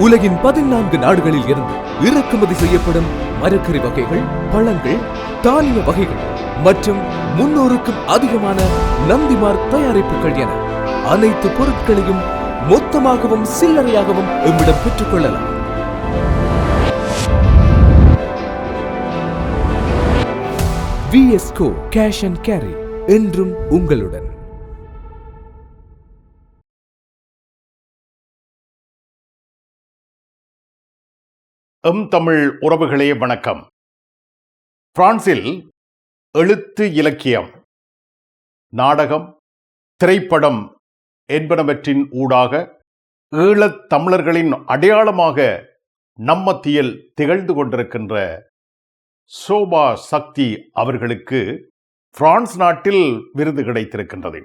உலகின் 14 நாடுகளில் இருந்து இறக்குமதி செய்யப்படும் மரக்கறி வகைகள், பழங்கள், தானிய வகைகள் மற்றும் 300க்கும் அதிகமான நந்திமார்க் தயாரிப்புகள் என அனைத்து பொருட்களையும் மொத்தமாகவும் சில்லறையாகவும் எம்மிடம் பெற்றுக் கொள்ளலாம். VSCO Cash and Carry என்றும் உங்களுடன். தமிழ் உறவுகளே வணக்கம். பிரான்சில் எழுத்து இலக்கியம், நாடகம், திரைப்படம் என்பனவற்றின் ஊடாக ஈழத் தமிழர்களின் அடையாளமாக நம்மத்தியில் திகழ்ந்து கொண்டிருக்கின்ற சோபா சக்தி அவர்களுக்கு பிரான்ஸ் நாட்டில் விருது கிடைத்திருக்கின்றது.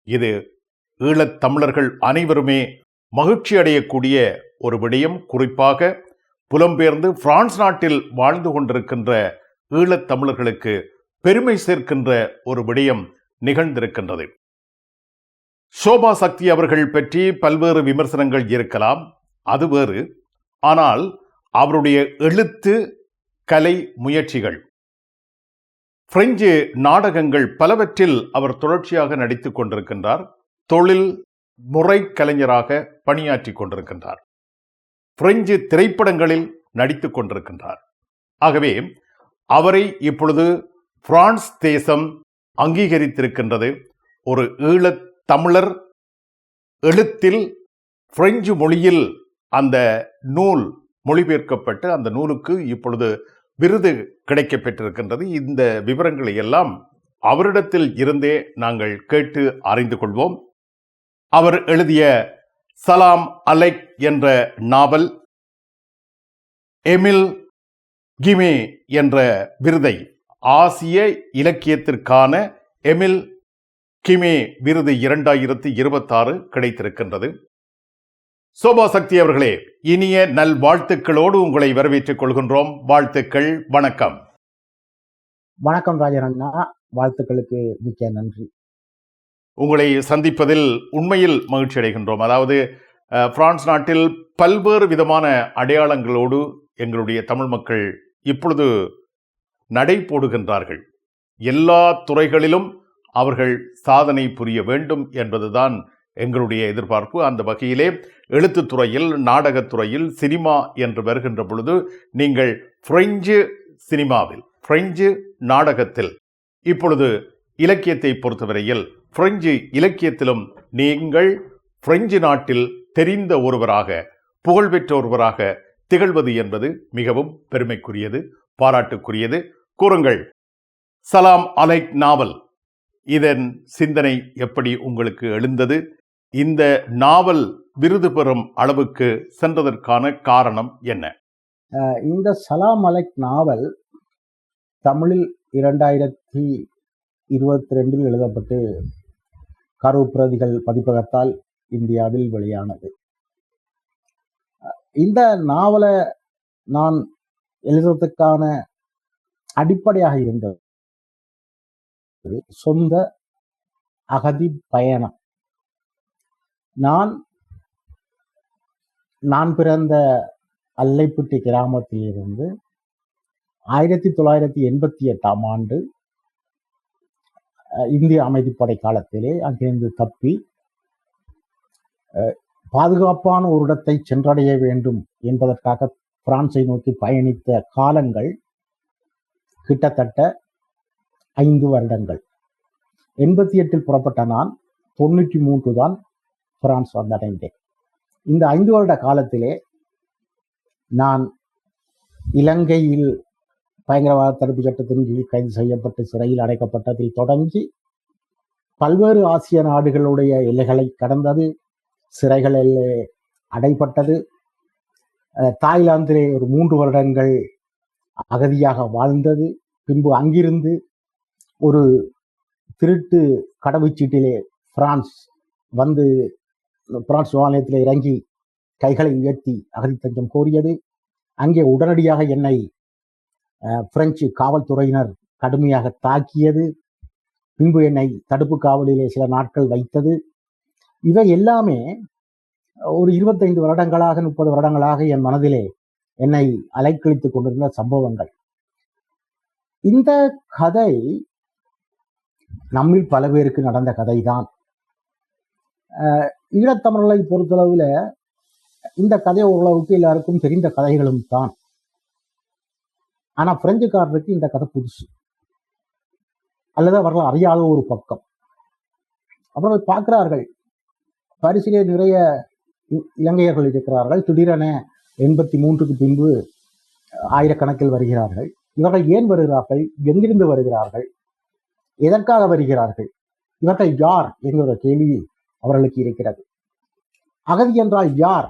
இது ஈழத் தமிழர்கள் அனைவருமே மகிழ்ச்சி அடையக்கூடிய ஒரு விடயம். குறிப்பாக புலம்பெயர்ந்து பிரான்ஸ் நாட்டில் வாழ்ந்து கொண்டிருக்கின்ற ஈழத் தமிழர்களுக்கு பெருமை சேர்க்கின்ற ஒரு விடயம் நிகழ்ந்திருக்கின்றது. சோபா சக்தி அவர்கள் பற்றி பல்வேறு விமர்சனங்கள் இருக்கலாம், அது வேறு. ஆனால் அவருடைய எழுத்து கலை முயற்சிகள், பிரெஞ்சு நாடகங்கள் பலவற்றில் அவர் தொடர்ச்சியாக நடித்துக் கொண்டிருக்கின்றார். தொழில் முறை கலைஞராக பணியாற்றி கொண்டிருக்கின்றார். பிரெஞ்சு திரைப்படங்களில் நடித்துக் கொண்டிருக்கின்றார். ஆகவே அவரை இப்பொழுது பிரான்ஸ் தேசம் அங்கீகரித்திருக்கின்றது. ஒரு ஈழத் தமிழர் எழுத்தில் பிரெஞ்சு மொழியில் அந்த நூல் மொழிபெயர்க்கப்பட்டு அந்த நூலுக்கு இப்பொழுது விருது கிடைக்க பெற்றிருக்கின்றது. இந்த விவரங்களை எல்லாம் அவரிடத்தில் இருந்தே நாங்கள் கேட்டு அறிந்து கொள்வோம். அவர் எழுதிய சலாம் அலைக் என்ற நாவல் எமில் கிமே என்ற விருதை, ஆசிய இலக்கியத்திற்கான எமில் கிமே விருது 2026 கிடைத்திருக்கின்றது. சோபா சக்தி அவர்களே, இனிய நல் வாழ்த்துக்களோடு உங்களை வரவேற்றுக் கொள்கின்றோம். வாழ்த்துக்கள். வணக்கம். வணக்கம் ராஜரண்ணா, வாழ்த்துக்களுக்கு மிக்க நன்றி. உங்களை சந்திப்பதில் உண்மையில் மகிழ்ச்சி அடைகின்றோம். அதாவது பிரான்ஸ் நாட்டில் பல்வேறு விதமான அடையாளங்களோடு எங்களுடைய தமிழ் மக்கள் இப்பொழுது நடை போடுகின்றார்கள். எல்லா துறைகளிலும் அவர்கள் சாதனை புரிய வேண்டும் என்பதுதான் எங்களுடைய எதிர்பார்ப்பு. அந்த வகையிலே எழுத்துத்துறையில், நாடகத்துறையில், சினிமா என்று வருகின்ற பொழுது நீங்கள் பிரெஞ்சு சினிமாவில், பிரெஞ்சு நாடகத்தில், இப்பொழுது இலக்கியத்தை பொறுத்தவரையில் பிரெஞ்சு இலக்கியத்திலும் நீங்கள் பிரெஞ்சு நாட்டில் தெரிந்த ஒருவராக, புகழ்பெற்ற ஒருவராக திகழ்வது என்பது மிகவும் பெருமைக்குரியது, பாராட்டுக்குரியது. கூறுங்கள், சலாம் அலைக் நாவல், இதன் சிந்தனை எப்படி உங்களுக்கு எழுந்தது? இந்த நாவல் விருது பெறும் அளவுக்கு சென்றதற்கான காரணம் என்ன? இந்த சலாம் அலைக் நாவல் தமிழில் 2022 எழுதப்பட்டு கரு பிரதிகள் பதிப்பகத்தால் இந்தியாவில் வெளியானது. இந்த நாவலை நான் எழுதுவதற்கான அடிப்படையாக இருந்தது சொந்த அகதி பயணம். நான் பிறந்த அல்லைப்பட்டி கிராமத்தில் இருந்து 1988 ஆண்டு இந்திய அமைதிப்படை காலத்திலே அங்கிருந்து தப்பி பாதுகாப்பான ஒரு இடத்தை சென்றடைய வேண்டும் என்பதற்காக பிரான்சை நோக்கி பயணித்த காலங்கள் கிட்டத்தட்ட 5 வருடங்கள். 88 புறப்பட்ட நான் 93 தான் பிரான்ஸ் வந்தடைந்தேன். இந்த 5 வருட காலத்திலே நான் இலங்கையில் பயங்கரவாத தடுப்பு சட்டத்தின் கீழ் கைது செய்யப்பட்டு சிறையில் அடைக்கப்பட்டதில் தொடங்கி பல்வேறு ஆசிய நாடுகளுடைய எல்லைகளை கடந்தது, சிறைகளில் அடைப்பட்டது, தாய்லாந்திலே ஒரு 3 வருடங்கள் அகதியாக வாழ்ந்தது, பின்பு அங்கிருந்து ஒரு திருட்டு கடவுச்சீட்டிலே பிரான்ஸ் வந்து பிரான்ஸ் விமானத்திலே இறங்கி கைகளை உயர்த்தி அகதி தஞ்சம் கோரியது. அங்கே உடனடியாக என்னை பிரெஞ்சு காவல்துறையினர் கடுமையாக தாக்கியது. பின்பு என்னை தடுப்பு காவலிலே சில நாட்கள் வைத்தது. இவை எல்லாமே ஒரு 25 வருடங்களாக 30 வருடங்களாக என் மனதிலே என்னை அலைக்கழித்துக் கொண்டிருந்த சம்பவங்கள். இந்த கதை நம்மில் பல பேருக்கு நடந்த கதைதான். ஈழத்தமிழர்களை பொறுத்தளவுல இந்த கதை ஓரளவுக்கு எல்லாருக்கும் தெரிந்த கதைகளும் தான். ஆனா பிரெஞ்சுக்காரருக்கு இந்த கதை புதுசு, அல்லது அவர்கள் அறியாத ஒரு பக்கம். அவர்கள் பார்க்கிறார்கள், பரிசிலே நிறைய இலங்கையர்கள் இருக்கிறார்கள். திடீரென 83க்கு பின்பு ஆயிரக்கணக்கில் வருகிறார்கள். இவர்கள் ஏன் வருகிறார்கள்? எங்கிருந்து வருகிறார்கள்? எதற்காக வருகிறார்கள்? இவர்கள் யார் என்கிற கேள்வி அவர்களுக்கு இருக்கிறது. அகதி என்றால் யார்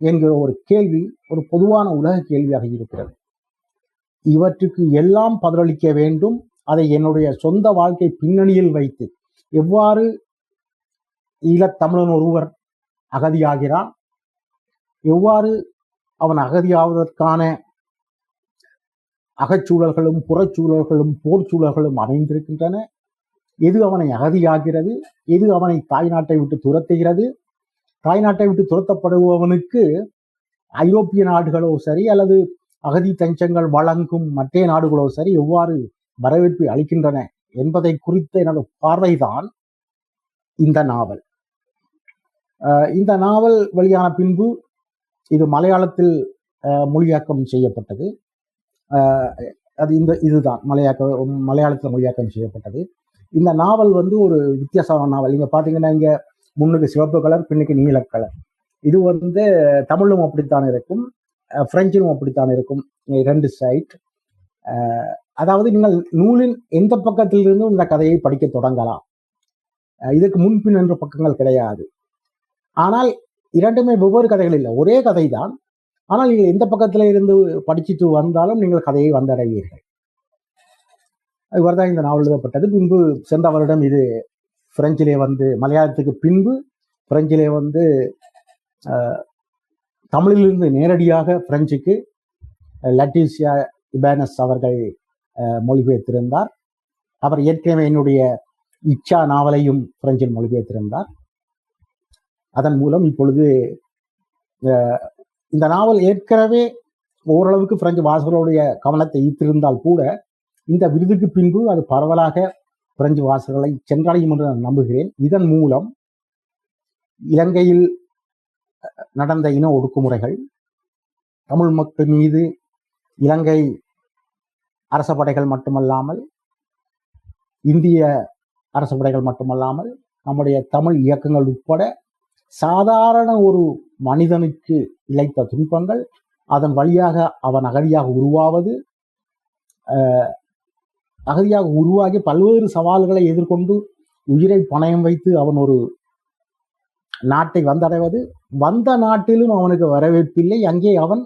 என்கிற ஒரு கேள்வி ஒரு பொதுவான உலக கேள்வியாக இருக்கிறது. இவற்றுக்கு எல்லாம் பதிலளிக்க வேண்டும். அதை என்னுடைய சொந்த வாழ்க்கை பின்னணியில் வைத்து, எவ்வாறு ஈழத்தமிழன் ஒருவர் அகதியாகிறான், எவ்வாறு அவன் அகதியாவதற்கான அகச்சூழல்களும் புறச்சூழல்களும் போர்ச்சூழல்களும் அமைந்திருக்கின்றன, எது அவனை அகதியாகிறது, எது அவனை தாய்நாட்டை விட்டு துரத்துகிறது, தாய்நாட்டை விட்டு துரத்தப்படுபவனுக்கு ஐரோப்பிய நாடுகளோ சரி அல்லது அகதி தஞ்சங்கள் வழங்கும் மற்ற நாடுகளோ சரி எவ்வாறு வரவேற்பை அளிக்கின்றன என்பதை குறித்த எனது பார்வைதான் இந்த நாவல். இந்த நாவல் வெளியான பின்பு இது மலையாளத்தில் மொழியாக்கம் செய்யப்பட்டது. அது இதுதான் மலையாளத்தில் மொழியாக்கம் செய்யப்பட்டது. இந்த நாவல் ஒரு வித்தியாசமான நாவல். நீங்க பாத்தீங்கன்னா இங்க முன்னுக்கு சிவப்பு கலர், பின்னுக்கு நீல கலர். இது தமிழும் அப்படித்தான் இருக்கும், பிரெஞ்சிலும் அப்படித்தான் இருக்கும். 2 சைட். அதாவது நீங்கள் நூலின் எந்த பக்கத்திலிருந்தும் இந்த கதையை படிக்க தொடங்கலாம். இதற்கு முன்பின் என்ற பக்கங்கள் கிடையாது. ஆனால் இரண்டுமே வெவ்வேறு கதைகள் இல்லை, ஒரே கதை தான். ஆனால் நீங்கள் எந்த பக்கத்துல இருந்து படிச்சுட்டு வந்தாலும் நீங்கள் கதையை வந்தடைவீர்கள். இவர்தான் இந்த நாவல் எழுதப்பட்டது. பின்பு சென்ற வருடம் இது பிரெஞ்சிலே மலையாளத்துக்கு பின்பு பிரெஞ்சிலே தமிழிலிருந்து நேரடியாக பிரெஞ்சுக்கு லட்டிசியா இபானஸ் அவர்கள் மொழிபெயர்த்திருந்தார். அவர் ஏற்கனவே என்னுடைய இச்சா நாவலையும் பிரெஞ்சில் மொழிபெயர்த்திருந்தார். அதன் மூலம் இப்பொழுது இந்த நாவல் ஏற்கனவே ஓரளவுக்கு பிரெஞ்சு வாசகர்களுடைய கவனத்தை ஈர்த்திருந்தால் கூட இந்த விருதுக்கு பின்பு அது பரவலாக பிரெஞ்சு வாசகர்களை சென்றடையும் என்று நான் நம்புகிறேன். இதன் மூலம் இலங்கையில் நடந்த இன ஒடுக்குமுறைகள், தமிழ் மக்கள் மீது இலங்கை அரச படைகள் மட்டுமல்லாமல், இந்திய அரச படைகள் மட்டுமல்லாமல், நம்முடைய தமிழ் இயக்கங்கள் உட்பட சாதாரண ஒரு மனிதனுக்கு இழைத்த துன்பங்கள், அதன் வழியாக அவன் அகதியாக உருவாகி பல்வேறு சவால்களை எதிர்கொண்டு உயிரை பணயம் வைத்து அவன் ஒரு நாட்டை வந்தடைவது, வந்த நாட்டிலும் அவனுக்கு வரவேற்பில்லை. அங்கே அவன்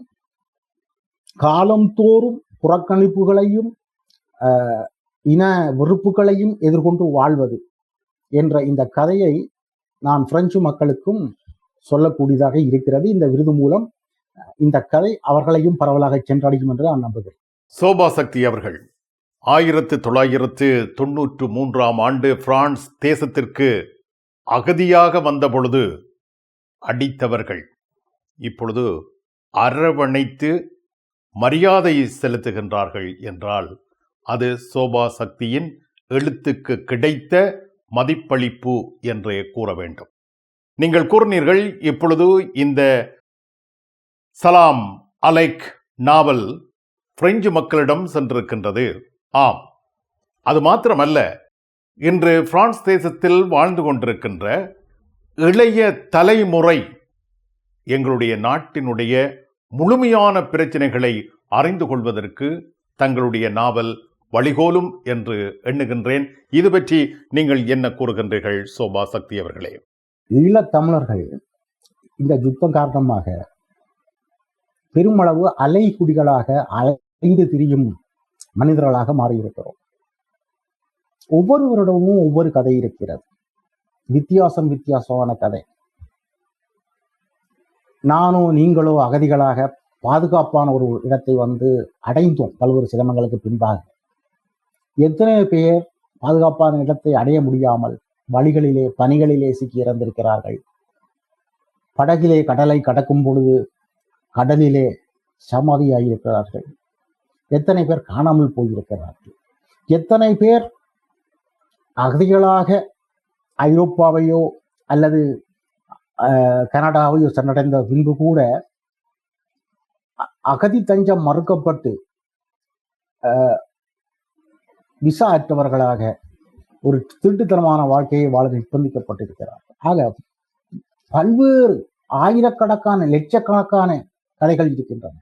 காலந்தோறும் புறக்கணிப்புகளையும் இன வெறுப்புகளையும் எதிர்கொண்டு வாழ்வது என்ற இந்த கதையை நான் பிரெஞ்சு மக்களுக்கும் சொல்லக்கூடியதாக இருக்கிறது. இந்த விருது மூலம் இந்த கதை அவர்களையும் பரவலாக சென்றடையும் என்று நான் நம்புகிறேன். சோபா சக்தி அவர்கள் 1993ஆம் ஆண்டு பிரான்ஸ் தேசத்திற்கு அகதியாக வந்த பொழுது அடித்தவர்கள் இப்பொழுது அரவணைத்து மரியாதை செலுத்துகின்றார்கள் என்றால் அது சோபா சக்தியின் எழுத்துக்கு கிடைத்த மதிப்பளிப்பு என்றே கூற வேண்டும். நீங்கள் கூறினீர்கள் இப்பொழுது இந்த சலாம் அலைக் நாவல் பிரெஞ்சு மக்களிடம் சென்றிருக்கின்றது. ஆம், அது மாத்திரமல்ல, இன்று பிரான்ஸ் தேசத்தில் வாழ்ந்து கொண்டிருக்கின்ற இளைய தலைமுறை எங்களுடைய நாட்டினுடைய முழுமையான பிரச்சனைகளை அறிந்து கொள்வதற்கு தங்களுடைய நாவல் வழிகோலும் என்று எண்ணுகின்றேன். இது பற்றி நீங்கள் என்ன கூறுகின்றீர்கள் சோபா சக்தி அவர்களே? ஈழத்தமிழர்கள் இந்த யுத்தம் காரணமாக பெருமளவு அலைகுடிகளாக அலைந்து திரியும் மனிதர்களாக மாறியிருக்கிறோம். ஒவ்வொருவரிடமும் ஒவ்வொரு கதை இருக்கிறது, வித்தியாசமான கதை. நானோ நீங்களோ அகதிகளாக பாதுகாப்பான ஒரு இடத்தை அடைந்தோம் பல்வேறு சிரமங்களுக்கு பின்பாக. எத்தனை பேர் பாதுகாப்பான இடத்தை அடைய முடியாமல் வழிகளிலே பணிகளிலே சிக்கி இறந்திருக்கிறார்கள். படகிலே கடலை கடக்கும் பொழுது கடலிலே சமாதியாகியிருக்கிறார்கள், எத்தனை பேர் காணாமல் போயிருக்கிறார்கள், எத்தனை பேர் அகதிகளாக ஐரோப்பாவையோ அல்லது கனடாவையோ சென்றடைந்த பின்பு கூட அகதி தஞ்சம் மறுக்கப்பட்டு விசா அற்றவர்களாக ஒரு திருட்டுத்தனமான வாழ்க்கையை வாழ நிர்பந்திக்கப்பட்டிருக்கிறார்கள். ஆக பல்வேறு ஆயிரக்கணக்கான லட்சக்கணக்கான கதைகள் இருக்கின்றன.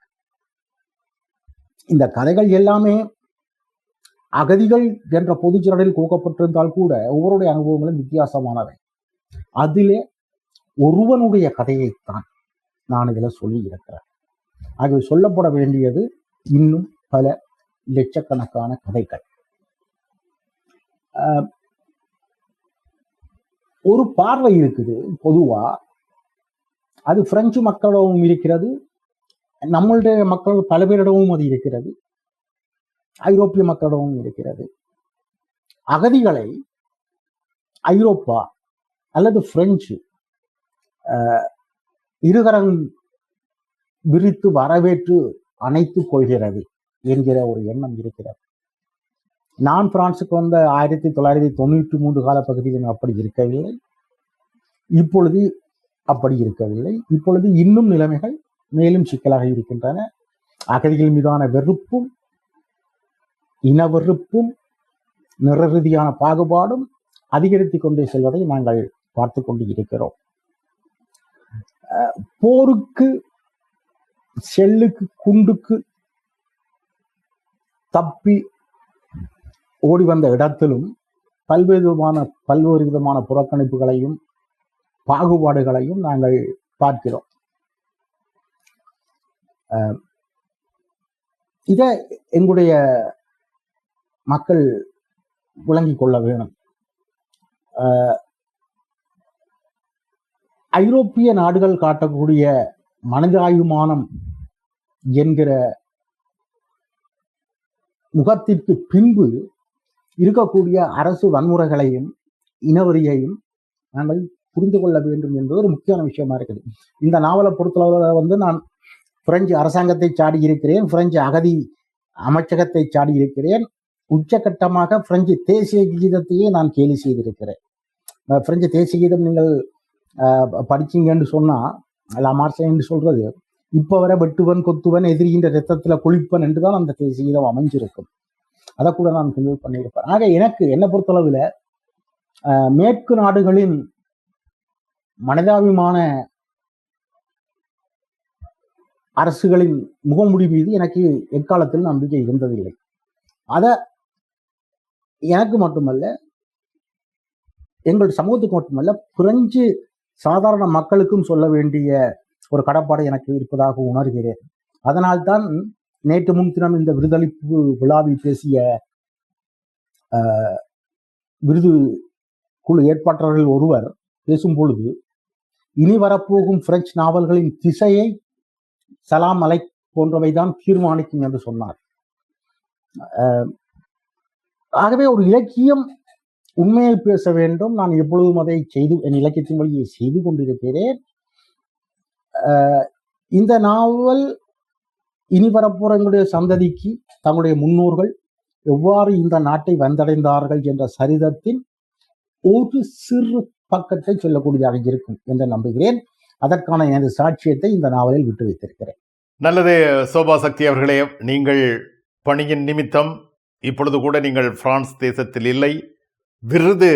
இந்த கதைகள் எல்லாமே அகதிகள் என்ற பொதுச்சரடில் கோக்கப்பட்டிருந்தால் கூட ஒவ்வொருடைய அனுபவங்களும் வித்தியாசமானவை. அதிலே ஒருவனுடைய கதையைத்தான் நான் இதில் சொல்லி இருக்கிறேன். ஆகவே சொல்லப்பட வேண்டியது இன்னும் பல லட்சக்கணக்கான கதைகள். ஒரு பார்வை இருக்குது பொதுவா, அது பிரெஞ்சு மக்களிடமும் இருக்கிறது, நம்மளுடைய மக்கள் பல பேரிடமும் அது இருக்கிறது, ஐரோப்பிய மக்களிடமும் இருக்கிறது. அகதிகளை ஐரோப்பா அல்லது பிரெஞ்சு இருகரம் விரித்து வரவேற்று அணைத்துக் கொள்கிறது என்கிற ஒரு எண்ணம் இருக்கிறது. நான் பிரான்சுக்கு வந்த 1993 காலப்பகுதியில் அப்படி இருக்கவில்லை, இப்பொழுது அப்படி இருக்கவில்லை. இப்பொழுது இன்னும் நிலைமைகள் மேலும் சிக்கலாக இருக்கின்றன. அகதிகள் மீதான வெறுப்பும் இன வெறுப்பும் நிற ரீதியான பாகுபாடும் அதிகரித்துக் கொண்டே செல்வதை நாங்கள் பார்த்து கொண்டு இருக்கிறோம். போருக்கு, செல்லுக்கு, குண்டுக்கு தப்பி ஓடி வந்த இடத்திலும் பல்வேறு விதமான புறக்கணிப்புகளையும் பாகுபாடுகளையும் நாங்கள் பார்க்கிறோம். இதை எங்களுடைய மக்கள் விளங்கிக் கொள்ள வேணும். ஐரோப்பிய நாடுகள் காட்டக்கூடிய மனிதாயுமானம் என்கிற முகத்திற்கு பின்பு இருக்கக்கூடிய அரசு வன்முறைகளையும் இனவெறியையும் நாங்கள் புரிந்து கொள்ள வேண்டும் என்பது ஒரு முக்கியமான விஷயமா இருக்குது. இந்த நாவலை பொறுத்தளவு நான் பிரெஞ்சு அரசாங்கத்தை சாடி இருக்கிறேன், பிரெஞ்சு அகதி அமைச்சகத்தை சாடி இருக்கிறேன், உச்சகட்டமாக பிரெஞ்சு தேசிய கீதத்தையே நான் கேலி செய்திருக்கிறேன். பிரெஞ்சு தேசிய கீதம் நீங்கள் படிச்சீங்கன்னு சொன்னா லாமார்சே என்று சொல்றது, இப்ப வர வெட்டுவன் கொத்துவன் எதிரிகின்ற ரத்தத்துல குளிப்பன் என்றுதான் அந்த தேசிய கீதம் அமைஞ்சிருக்கும். அதை கூட நான் தெளிவு பண்ணியிருப்பேன். ஆக எனக்கு என்ன பொறுத்தளவுல மேற்கு நாடுகளின் மனிதாபிமான அரசுகளின் முகமுடி மீது எனக்கு எக்காலத்தில் நம்பிக்கை இருந்ததில்லை. அத எனக்கு மட்டுமல்ல, எங்கள் சமூகத்துக்கு மட்டுமல்ல, பிரெஞ்சு சாதாரண மக்களுக்கும் சொல்ல வேண்டிய ஒரு கடப்பாடு எனக்கு இருப்பதாக உணர்கிறேன். அதனால்தான் நேற்று முன்தினம் இந்த விருதளிப்பு விழாவில் பேசிய விருது குழு ஏற்பாட்டாளர்கள் ஒருவர் பேசும் பொழுது, இனி வரப்போகும் பிரெஞ்சு நாவல்களின் திசையை சலாம் அலைக் போன்றவைதான் தீர்மானிக்கும் என்று சொன்னார். ஆகவே ஒரு இலக்கியம் உண்மையை பேச வேண்டும். நான் எப்பொழுதும் அதை என் இலக்கியத்தின் வழியை செய்து கொண்டிருக்கிறேன். இந்த நாவல் இனி வரப்போற எங்களுடைய சந்ததிக்கு தங்களுடைய முன்னோர்கள் எவ்வாறு இந்த நாட்டை வந்தடைந்தார்கள் என்ற சரிதத்தின் ஒரு சிறு பக்கத்தை சொல்லக்கூடியதாக இருக்கும் என்று நம்புகிறேன். அதற்கான எனது சாட்சியத்தை இந்த நாவலில் விட்டு வைத்திருக்கிறேன். நல்லது சோபா சக்தி அவர்களே, நீங்கள் பணியின் நிமித்தம் இப்பொழுது கூட நீங்கள் பிரான்ஸ் தேசத்தில் இல்லை, விருது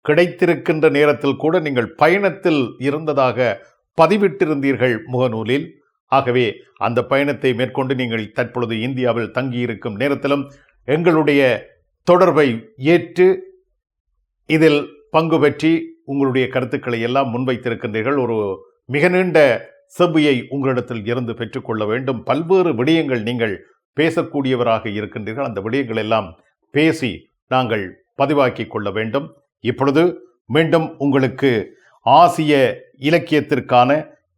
கிடைத்திருக்கின்ற நேரத்தில் கூட நீங்கள் பயணத்தில் இருந்ததாக பதிவிட்டிருந்தீர்கள் முகநூலில். ஆகவே அந்த பயணத்தை மேற்கொண்டு நீங்கள் தற்பொழுது இந்தியாவில் தங்கியிருக்கும் நேரத்திலும் எங்களுடைய தொடர்பை ஏற்று இதில் பங்கு பெற்றி உங்களுடைய கருத்துக்களை எல்லாம் முன்வைத்திருக்கின்றீர்கள். ஒரு மிக நீண்ட செவ்வியை உங்களிடத்தில் இருந்து பெற்றுக்கொள்ள வேண்டும். பல்வேறு விடயங்கள் நீங்கள் பேசக்கூடியவராக இருக்கின்றீர்கள். அந்த விடயங்கள் எல்லாம் பேசி நாங்கள் பதிவாக்கி கொள்ள வேண்டும். இப்பொழுது மீண்டும் உங்களுக்கு ஆசிய இலக்கியத்திற்கான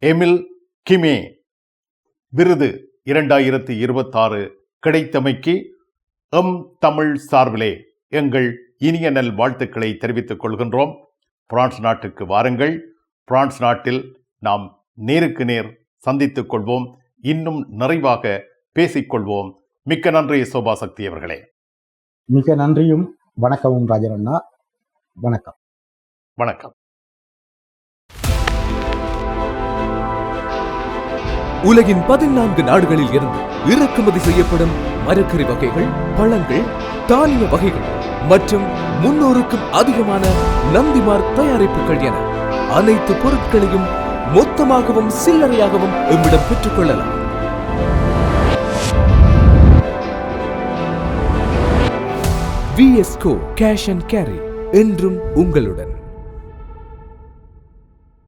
எமில் கிமே விருது 2026 கிடைத்தமைக்கு தமிழ் சார்பிலே எங்கள் இனிய நல் வாழ்த்துக்களை தெரிவித்துக் கொள்கின்றோம். பிரான்ஸ் நாட்டுக்கு வாருங்கள். பிரான்ஸ் நாட்டில் நாம் நேருக்கு நேர் சந்தித்துக் கொள்வோம், இன்னும் நிறைவாக பேசிக்கொள்வோம். மிக்க நன்றி சோபா சக்தி அவர்களே. மிக நன்றியும் வணக்கமும் ராஜரண்ணா. வணக்கம். வணக்கம். உலகின் 14 நாடுகளில் இருந்து இறக்குமதி செய்யப்படும் மரக்கறி வகைகள், பழங்கள், தானிய வகைகள் மற்றும் 300க்கும் அதிகமான நந்திமார்க் தயாரிப்புகள் என அனைத்து பொருட்களையும் மொத்தமாகவும் சில்லறையாகவும் எம்மிடம் பெற்றுக்கொள்ளலாம். VSCO கேஷ் அண்ட் கேரி என்றும் உங்களுடன்.